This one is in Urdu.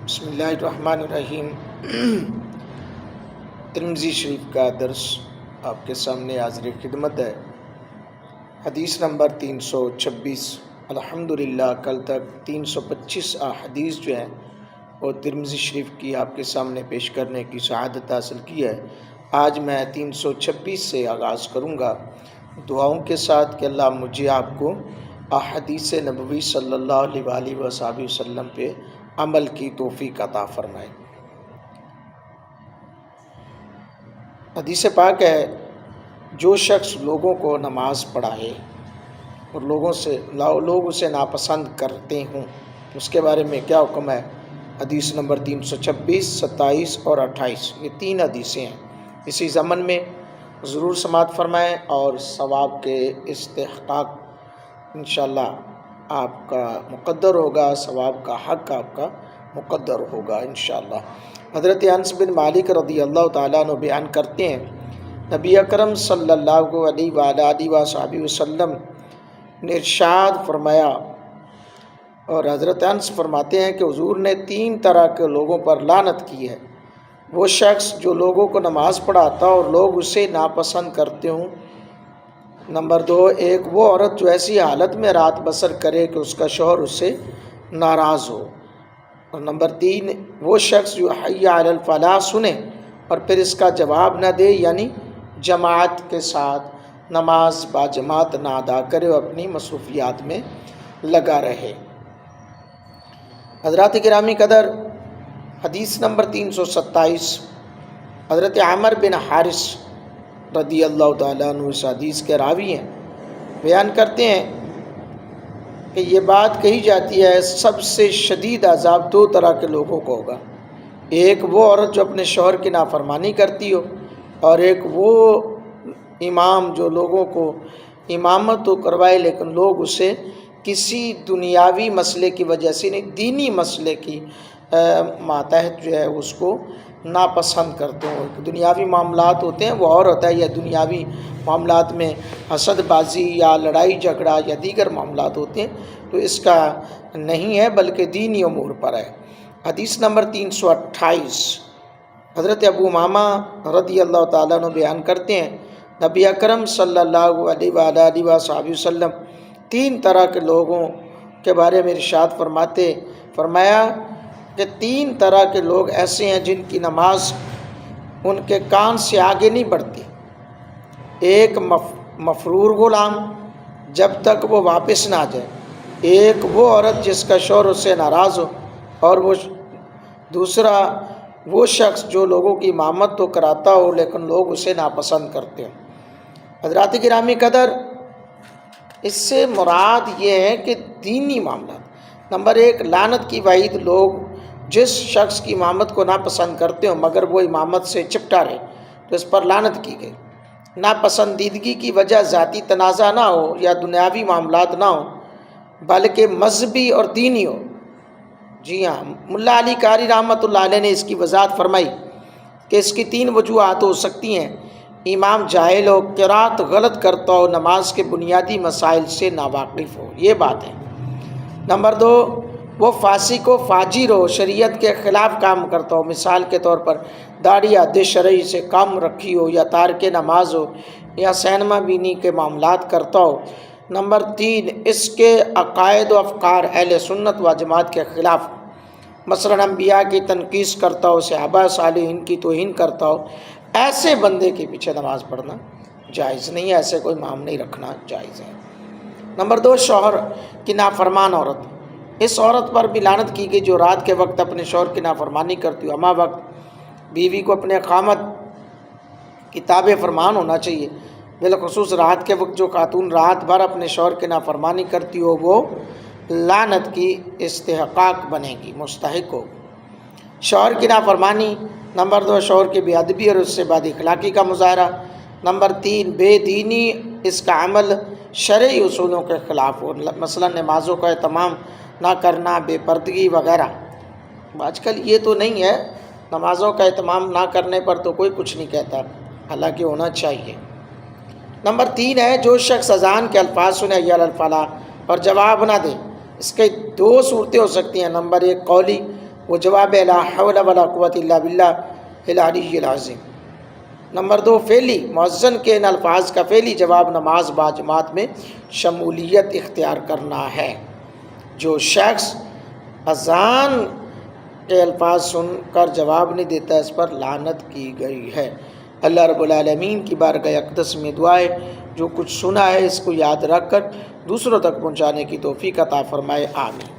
بسم اللہ الرحمن الرحیم۔ ترمذی شریف کا درس آپ کے سامنے حاضر خدمت ہے۔ حدیث نمبر 326۔ الحمدللہ کل تک 325 احادیث جو ہیں وہ ترمذی شریف کی آپ کے سامنے پیش کرنے کی سعادت حاصل کی ہے۔ آج میں 326 سے آغاز کروں گا دعاؤں کے ساتھ کہ اللہ مجھے آپ کو احادیث نبوی صلی اللہ علیہ وآلہ وسلم پہ عمل کی توفیق عطا فرمائے۔ حدیث پاک ہے، جو شخص لوگوں کو نماز پڑھائے اور لوگ اسے ناپسند کرتے ہوں، اس کے بارے میں کیا حکم ہے؟ حدیث نمبر 326، 27 اور 28، یہ 3 حدیثیں ہیں۔ اسی ضمن میں ضرور سماعت فرمائیں اور ثواب کے استحقاق انشاءاللہ آپ کا مقدر ہوگا، ثواب کا حق آپ کا مقدر ہوگا انشاءاللہ۔ حضرت انس بن مالک رضی اللہ تعالیٰ عنہ بیان کرتے ہیں، نبی اکرم صلی اللہ علیہ وآلہ وسلم نے ارشاد فرمایا، اور حضرت انس فرماتے ہیں کہ حضور نے 3 طرح کے لوگوں پر لعنت کی ہے۔ وہ شخص جو لوگوں کو نماز پڑھاتا اور لوگ اسے ناپسند کرتے ہوں۔ نمبر 2، ایک وہ عورت جو ایسی حالت میں رات بسر کرے کہ اس کا شوہر اس سے ناراض ہو۔ اور نمبر 3، وہ شخص جو حی علی الفلاح سنے اور پھر اس کا جواب نہ دے، یعنی جماعت کے ساتھ نماز با جماعت نہ ادا کرے اور اپنی مصروفیات میں لگا رہے۔ حضرات گرامی قدر، حدیث نمبر 327، حضرت عامر بن حارث رضی اللہ تعالیٰ عنہ اس حدیث کے راوی ہیں، بیان کرتے ہیں کہ یہ بات کہی جاتی ہے، سب سے شدید عذاب 2 طرح کے لوگوں کو ہوگا۔ ایک وہ عورت جو اپنے شوہر کی نافرمانی کرتی ہو، اور ایک وہ امام جو لوگوں کو امامت تو کروائے لیکن لوگ اسے کسی دنیاوی مسئلے کی وجہ سے نہیں، دینی مسئلے کی ماتحت جو ہے اس کو ناپسند کرتے ہوں۔ دنیاوی معاملات ہوتے ہیں وہ اور ہوتا ہے، یا دنیاوی معاملات میں حسد بازی یا لڑائی جھگڑا یا دیگر معاملات ہوتے ہیں، تو اس کا نہیں ہے بلکہ دینی امور پر ہے۔ حدیث نمبر 328، حضرت ابو امامہ رضی اللہ تعالیٰ عنہ بیان کرتے ہیں، نبی اکرم صلی اللہ علیہ وآلہ وسلم 3 طرح کے لوگوں کے بارے میں ارشاد فرمایا کہ 3 طرح کے لوگ ایسے ہیں جن کی نماز ان کے کان سے آگے نہیں بڑھتی۔ ایک مفرور غلام جب تک وہ واپس نہ آ جائے، ایک وہ عورت جس کا شوہر اس سے ناراض ہو، اور دوسرا وہ شخص جو لوگوں کی امامت تو کراتا ہو لیکن لوگ اسے ناپسند کرتے ہیں۔ حضرات گرامی قدر، اس سے مراد یہ ہے کہ دینی معاملات۔ نمبر 1، لعنت کی وعید، لوگ جس شخص کی امامت کو ناپسند کرتے ہوں مگر وہ امامت سے چپٹا رہے تو اس پر لعنت کی گئی۔ ناپسندیدگی کی وجہ ذاتی تنازع نہ ہو یا دنیاوی معاملات نہ ہو بلکہ مذہبی اور دینی ہو۔ جی ہاں، ملا علی قاری رحمۃ اللہ علیہ نے اس کی وضاحت فرمائی کہ اس کی 3 وجوہات ہو سکتی ہیں۔ امام جاہل ہو، قرات غلط کرتا ہو، نماز کے بنیادی مسائل سے ناواقف ہو، یہ بات ہے۔ نمبر 2، وہ فاسق و فاجر ہو، شریعت کے خلاف کام کرتا ہو، مثال کے طور پر داڑھی حد شرعی سے کم رکھی ہو، یا تارک نماز ہو، یا سینما بینی کے معاملات کرتا ہو۔ نمبر 3، اس کے عقائد و افکار اہل سنت و جماعت کے خلاف، مثلا انبیاء کی تنقیص کرتا ہو، صحابہ صالحین کی توہین کرتا ہو، ایسے بندے کے پیچھے نماز پڑھنا جائز نہیں ہے، ایسے کوئی امام نہیں رکھنا جائز ہے۔ نمبر 2، شوہر کی نافرمان عورت، اس عورت پر بھی لعنت کی گئی جو رات کے وقت اپنے شوہر کی نافرمانی کرتی ہو۔ ہمہ وقت بیوی کو اپنے خامد کی تابع فرمان ہونا چاہیے، بالخصوص رات کے وقت جو خاتون رات بھر اپنے شوہر کی نافرمانی کرتی ہو وہ لعنت کی استحقاق بنے گی، مستحق ہو۔ شوہر کی نافرمانی، نمبر 2، شوہر کی بے ادبی اور اس سے بد اخلاقی کا مظاہرہ۔ نمبر 3، بے دینی، اس کا عمل شرعی اصولوں کے خلاف ہو، مثلا نمازوں کا اہتمام نہ کرنا، بے پردگی وغیرہ۔ آج کل یہ تو نہیں ہے، نمازوں کا اہتمام نہ کرنے پر تو کوئی کچھ نہیں کہتا، حالانکہ ہونا چاہیے۔ نمبر 3 ہے، جو شخص اذان کے الفاظ سنے حی علی الفلاح اور جواب نہ دے، اس کے 2 صورتیں ہو سکتی ہیں، نمبر 1 قولی، وہ جواب لا حول ولا قوت الا باللہ العلی العظیم۔ نمبر 2 فعلی، مؤذن کے ان الفاظ کا فعلی جواب نماز با جماعت میں شمولیت اختیار کرنا ہے۔ جو شخص اذان کے الفاظ سن کر جواب نہیں دیتا اس پر لعنت کی گئی ہے۔ اللہ رب العالمین کی بارگاہ اقدس میں دعا ہے جو کچھ سنا ہے اس کو یاد رکھ کر دوسروں تک پہنچانے کی توفیق عطا فرمائے، آمین۔